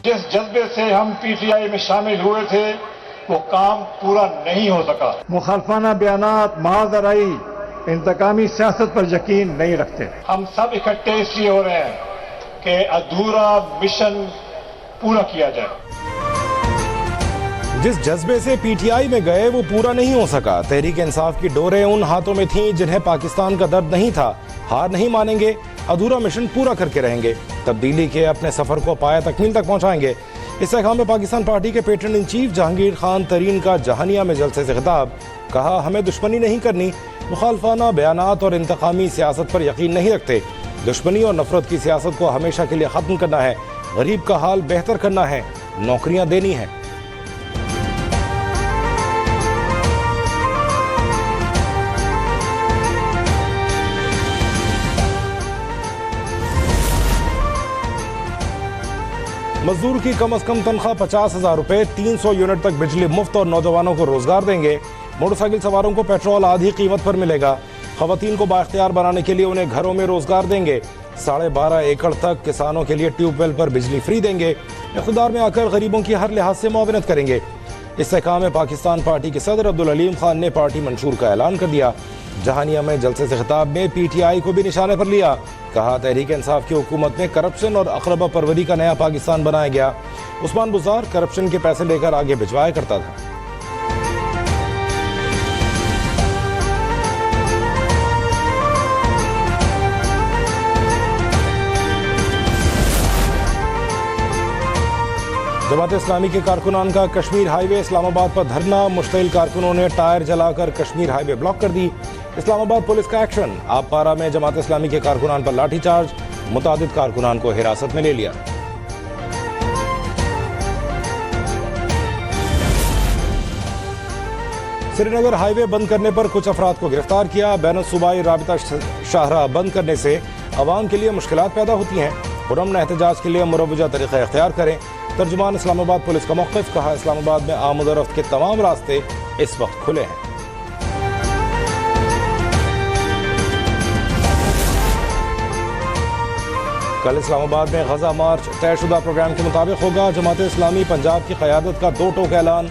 जिस जज्बे से हम पीटीआई में शामिल हुए थे वो काम पूरा नहीं हो सका। मुखालफाना बयानात महाजराई इंतकामी सियासत पर यकीन नहीं रखते। हम सब इकट्ठे इसलिए हो रहे हैं कि अधूरा मिशन पूरा किया जाए। जिस जज्बे से पीटीआई में गए वो पूरा नहीं हो सका। तहरीक इंसाफ की डोरें उन हाथों में थीं जिन्हें पाकिस्तान का दर्द नहीं था। हार नहीं मानेंगे, अधूरा मिशन पूरा करके रहेंगे, तब्दीली के अपने सफर को पाया तकमील तक पहुंचाएंगे। इस अहकाम में पाकिस्तान पार्टी के pattern in chief Jahangir Khan Tareen का जहानिया में जलसे से खिताब। कहा, हमें दुश्मनी नहीं करनी, मुखालफाना बयानात और इंतकामी सियासत पर यकीन नहीं रखते। दुश्मनी और नफरत की सियासत को हमेशा के लिए खत्म करना है, गरीब का हाल बेहतर करना है, नौकरियां देनी है। मजदूर की कम से कम तनख्वाह 50,000 रुपए, 300 यूनिट तक बिजली मुफ्त और नौजवानों को रोजगार देंगे। मोटरसाइकिल सवारों को पेट्रोल आधी कीमत पर मिलेगा। खवातीन को बाख्तियार बनाने के लिए उन्हें घरों में रोजगार देंगे। 12.5 एकड़ तक किसानों के लिए ट्यूबवेल पर बिजली फ्री देंगे। इक़्तिदार में आकर गरीबों की हर लिहाज से मुआवनत करेंगे। इस अहकाम में पाकिस्तान पार्टी के सदर अब्दुल अलीम खान ने पार्टी मंशूर का ऐलान कर दिया। जहानिया में जलसे से खिताब में पीटीआई को भी निशाने पर लिया। कहा, तहरीक इंसाफ की हुकूमत में करप्शन और अक़रबा परवरी का नया पाकिस्तान बनाया गया। उस्मान बुज़ार करप्शन के पैसे लेकर आगे भिजवाया करता था। जमात इस्लामी के कारकुनान का कश्मीर हाईवे इस्लामाबाद पर धरना। मुश्तिल कारकुनों ने टायर जलाकर कश्मीर हाईवे ब्लॉक कर दी। इस्लामाबाद पुलिस का एक्शन। आपपारा में जमात इस्लामी के कारकुनान पर लाठीचार्ज, मुतादिद कारकुनान को हिरासत में ले लिया। श्रीनगर हाईवे बंद करने पर कुछ अफराद को गिरफ्तार किया। बैनुल-सूबाई राबिता शाहराह बंद करने से अवाम के लिए मुश्किलात पैदा होती हैं। पुरअमन एहतजाज के लिए मुरव्वजा तरीक़ा इख्तियार करें। तर्जुमान इस्लामाबाद पुलिस का मौक़िफ़। कहा, इस्लामाबाद में आमद और रफ्त के तमाम रास्ते इस वक्त खुले हैं। कल इस्लामाबाद में गजा मार्च तयशुदा प्रोग्राम के मुताबिक होगा। जमात इस्लामी पंजाब की क़यादत का 2 टोक ऐलान।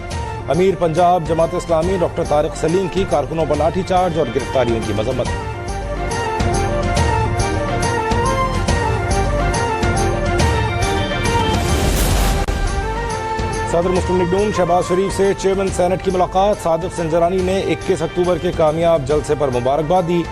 अमीर पंजाब जमात इस्लामी डॉक्टर तारिक सलीम की कारकुनों पर लाठीचार्ज और गिरफ्तारियों की मजम्मत। सदर मुस्लिम लीग नून शहबाज शरीफ से चेयरमैन सेनेट की मुलाकात। सादिक संजरानी ने 21 अक्टूबर के कामयाब जलसे पर मुबारकबाद दी।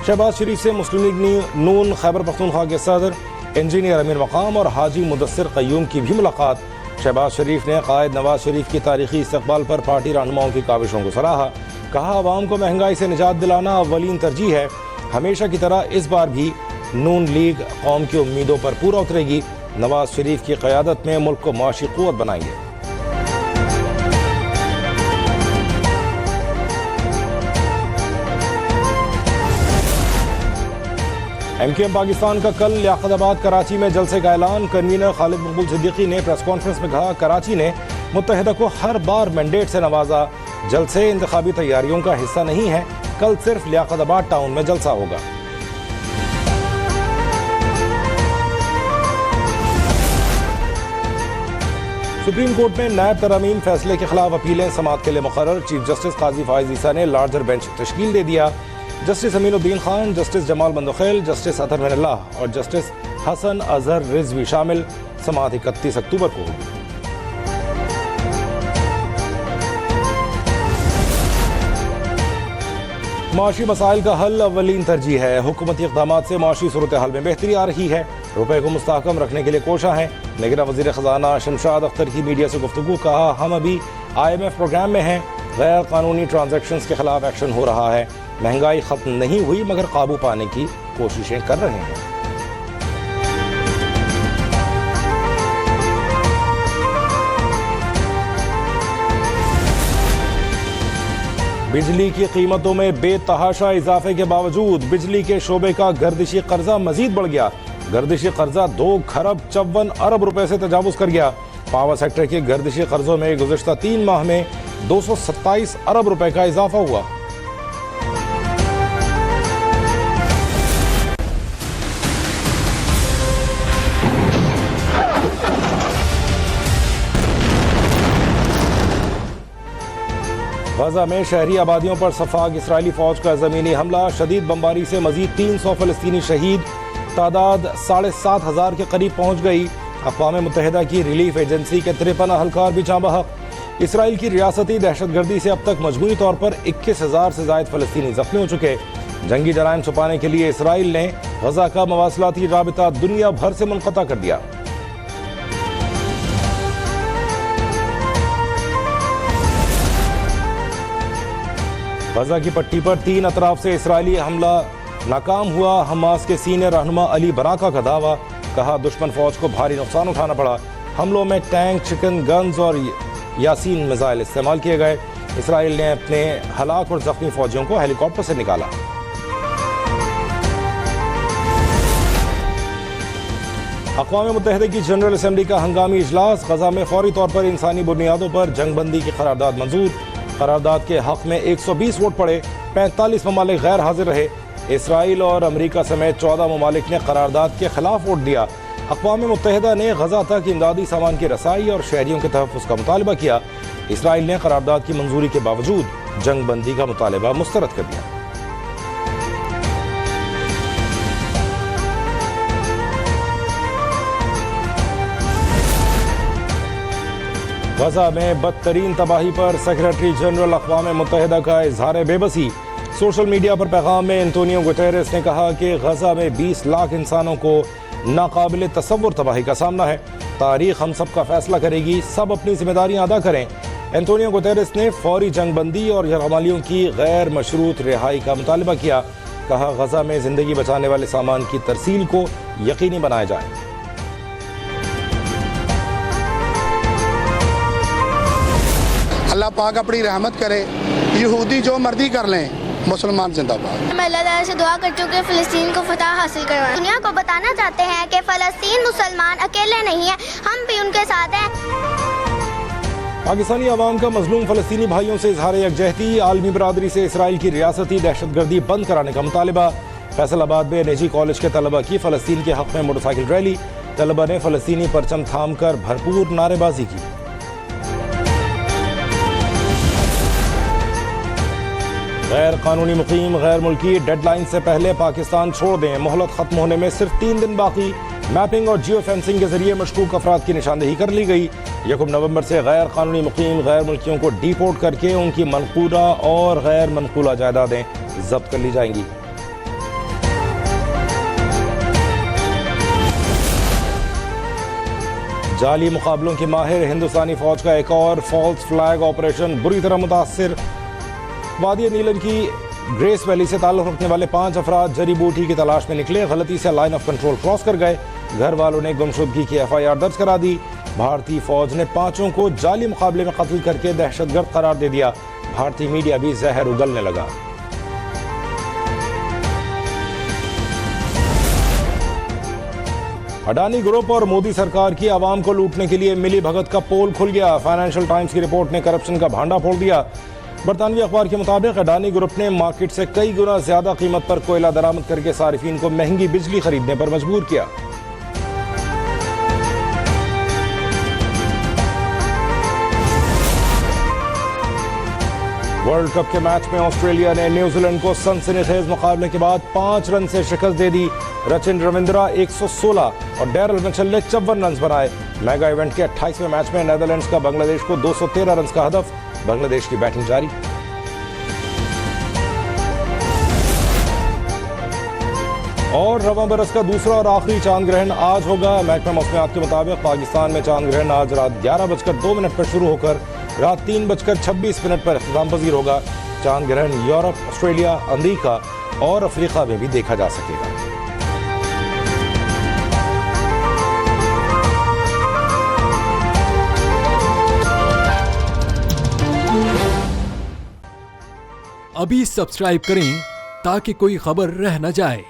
शहबाज शरीफ से मुस्लिम लीग नून खैबर पख्तूनख्वा के सदर इंजीनियर अमीर मकाम और हाजी मुदस्सिर क़य्यूम की भी मुलाकात। शहबाज शरीफ ने कायद नवाज शरीफ की तारीखी इस्तकबाल पर पार्टी रहनुमाओं की काविशों को सराहा। कहा, आवाम को महंगाई से निजात दिलाना अव्वलीन तरजीह है। हमेशा की तरह इस बार भी नून लीग कौम की उम्मीदों पर पूरा उतरेगी। नवाज शरीफ की क़यादत में मुल्क को माशी क़ुव्वत बनाएंगे। एमक्यूएम पाकिस्तान का कल लियाकताबाद कराची में जलसे का ऐलान। कन्वीनर खालिद मकबूल सिद्दीकी ने प्रेस कॉन्फ्रेंस में कहा, कराची ने मुत्तहिदा को हर बार मैंडेट से नवाजा। जलसे इंतखाबी तैयारियों का हिस्सा नहीं है। कल सिर्फ लियाकताबाद टाउन में जलसा होगा। सुप्रीम कोर्ट में नायब तरमीम फैसले के खिलाफ अपीलें समाअत के लिए मुकर्रर। चीफ जस्टिस काजी फाइज ईसा ने लार्जर बेंच तश्कील दे दिया। Justice Aminuddin Khan, justice Jamal Bandokhel, justice Athar Minallah और जस्टिस हसन अजहर रिजवी शामिल। समाअत 31 अक्टूबर को होगी। माशी मसाइल का हल अव्वलीन तरजीह है। हुकूमती इक़दामात से माशी सूरत हाल में बेहतरी आ रही है। रुपए को मुस्तहकम रखने के लिए कोशा है। निगरान वज़ीर ख़जाना शमशाद अख्तर की मीडिया से गुफ्तगू। कहा, हम अभी IMF प्रोग्राम में हैं। गैर कानूनी ट्रांजैक्शंस के खिलाफ एक्शन हो रहा है। महंगाई खत्म नहीं हुई मगर काबू पाने की कोशिशें कर रहे हैं। बिजली की कीमतों में बेतहाशा इजाफे के बावजूद बिजली के शोबे का गर्दिशी कर्जा मजीद बढ़ गया। गर्दिशी कर्जा 2 खरब 54 अरब रुपए से तजावुज कर गया। पावर सेक्टर के गर्दिशी कर्जों में गुज़िश्ता 3 माह में 227 अरब रुपए का इजाफा हुआ। गजा में शहरी आबादियों पर सफाक इसराइली फौज का ज़मीनी हमला, शदीद बमबारी से मजीद 300 फ़लस्तीनी शहीद, तादाद 7,500 के करीब पहुँच गई। अक़वाम मुत्तहिदा की रिलीफ एजेंसी के 53 अहलकार भी जाँ बहक। इसराइल की रियासती दहशतगर्दी से अब तक मजमूई तौर पर 21,000 से ज़ायद फ़लस्तीनी ज़ख्मी हो चुके। जंगी जराइम छुपाने के लिए इसराइल ने गजा का मवासलाती राबिता दुनिया भर से मुनक़ता कर दिया। गजा की पट्टी पर 3 अतराफ से इसराइली हमला नाकाम हुआ। हमास के सीनियर रहनुमा अली बराका का दावा, कहा दुश्मन फौज को भारी नुकसान उठाना पड़ा। हमलों में टैंक, चिकन गन्स और यासीन मिसाइल इस्तेमाल किए गए। इसराइल ने अपने हलाक और जख्मी फौजियों को हेलीकॉप्टर से निकाला। अक़वाम मुत्तहिदा की जनरल असम्बली का हंगामी इजलास, गजा में फौरी तौर पर इंसानी बुनियादों पर जंगबंदी की करारदाद मंजूर। करारदाद के हक में 120 वोट पड़े, 45 ममालिक गैर हाजिर रहे। इसराइल और अमरीका समेत 14 ममालिक ने करारदाद के खिलाफ वोट दिया। अक़वाम मुत्तहिदा ने गजा तक इमदादी सामान की रसाई और शहरियों के तहफ़्फ़ुज़ का मुतालबा किया। इसराइल ने करारदाद की मंजूरी के बावजूद जंगबंदी का मुतालबा मुस्तरद कर दिया। गजा में बदतरीन तबाही पर सेक्रेटरी जनरल अक़वाम मुत्तहिदा का इजहार बेबसी। सोशल मीडिया पर पैगाम में एंटोनियो गुटेरेस ने कहा कि गजा में 20 लाख इंसानों को नाकाबिल तसव्वुर तबाही का सामना है। तारीख हम सब का फैसला करेगी, सब अपनी जिम्मेदारियां अदा करें। एंटोनियो गुटेरेस ने फौरी जंगबंदी और यरगमालियों की गैर मशरूत रिहाई का मुतालबा किया। कहा गजा में जिंदगी बचाने वाले सामान की तरसील को यकीनी बनाया जाए। अल्लाह पाक अपनी रहमत करे, यहूदी जो मर्जी कर लें, मुसलमान जिंदाबाद। मैं अल्लाह ताला से दुआ करती हूँ कि फ़लस्तीन को फतह हासिल करवाएं। दुनिया को बताना चाहते हैं कि फ़लस्तीन मुसलमान अकेले नहीं है, हम भी उनके साथ हैं। पाकिस्तानी अवाम का मजलूम फ़लस्तीनी भाइयों से इजहार यकजहती। आलमी बरादरी से इसराइल की रियासती दहशतगर्दी बंद कराने का मुतालबा। फैसलाबाद में निजी कॉलेज के तलबा की फ़लस्तीन के हक़ में मोटरसाइकिल रैली। तलबा ने फ़लस्तीनी परचम थाम कर भरपूर नारेबाजी की। गैर कानूनी मुकीम गैर मुल्की डेडलाइन से पहले पाकिस्तान छोड़ दें, मोहलत खत्म होने में सिर्फ 3 दिन बाकी। मैपिंग और जियो फेंसिंग के जरिए मशकूक अफराद की निशानदेही कर ली गई। 1 नवंबर से गैर कानूनी मुकीम गैर मुल्कियों को डिपोर्ट करके उनकी मनकूला और गैर मनकूला जायदादें जब्त कर ली जाएंगी। जाली मुकाबलों की माहिर हिंदुस्तानी फौज का एक और फॉल्स फ्लैग ऑपरेशन बुरी तरह मुतासिर। वादी नीलन की ग्रेस वैली से ताल्लुक़ रखने वाले 5 अफराद जड़ी बूटी की तलाश में निकले, गलती से लाइन ऑफ कंट्रोल क्रॉस कर गए। घर वालों ने गुमशुदगी की FIR दर्ज करा दी। भारतीय फौज ने 5 को जाली मुकाबले में कत्ल करके दहशतगर्द करार दे दिया। भारतीय मीडिया भी जहर उगलने लगा। अडानी ग्रुप और मोदी सरकार की आवाम को लूटने के लिए मिली भगत का पोल खुल गया। फाइनेंशियल टाइम्स की रिपोर्ट ने करप्शन का भांडा फोड़ दिया। बरतानवी अखबार के मुताबिक अडानी ग्रुप ने मार्केट से कई गुना ज्यादा कीमत पर कोयला दरामद करके सारिफीन को महंगी बिजली खरीदने पर मजबूर किया। वर्ल्ड कप के मैच में ऑस्ट्रेलिया ने न्यूजीलैंड को सनसनीखेज मुकाबले के बाद 5 रन से शिकस्त दे दी। रचिन रविंद्रा 116 और डैरल मिचेल ने 54 रन बनाए। मेगा इवेंट के 28वें मैच में नेदरलैंड्स का बांग्लादेश को 213 रन का हदफ। बांग्लादेश की बैटिंग जारी। और रवां बरस का दूसरा और आखिरी चांद ग्रहण आज होगा। महकमा मौसमियात के मुताबिक पाकिस्तान में चांद ग्रहण आज रात 11:02 पर शुरू होकर रात 3:26 पर इख्तिताम पजीर होगा। चांद ग्रहण यूरोप, ऑस्ट्रेलिया, अमेरिका और अफ्रीका में भी देखा जा सकेगा। अभी सब्सक्राइब करें ताकि कोई खबर रह न जाए।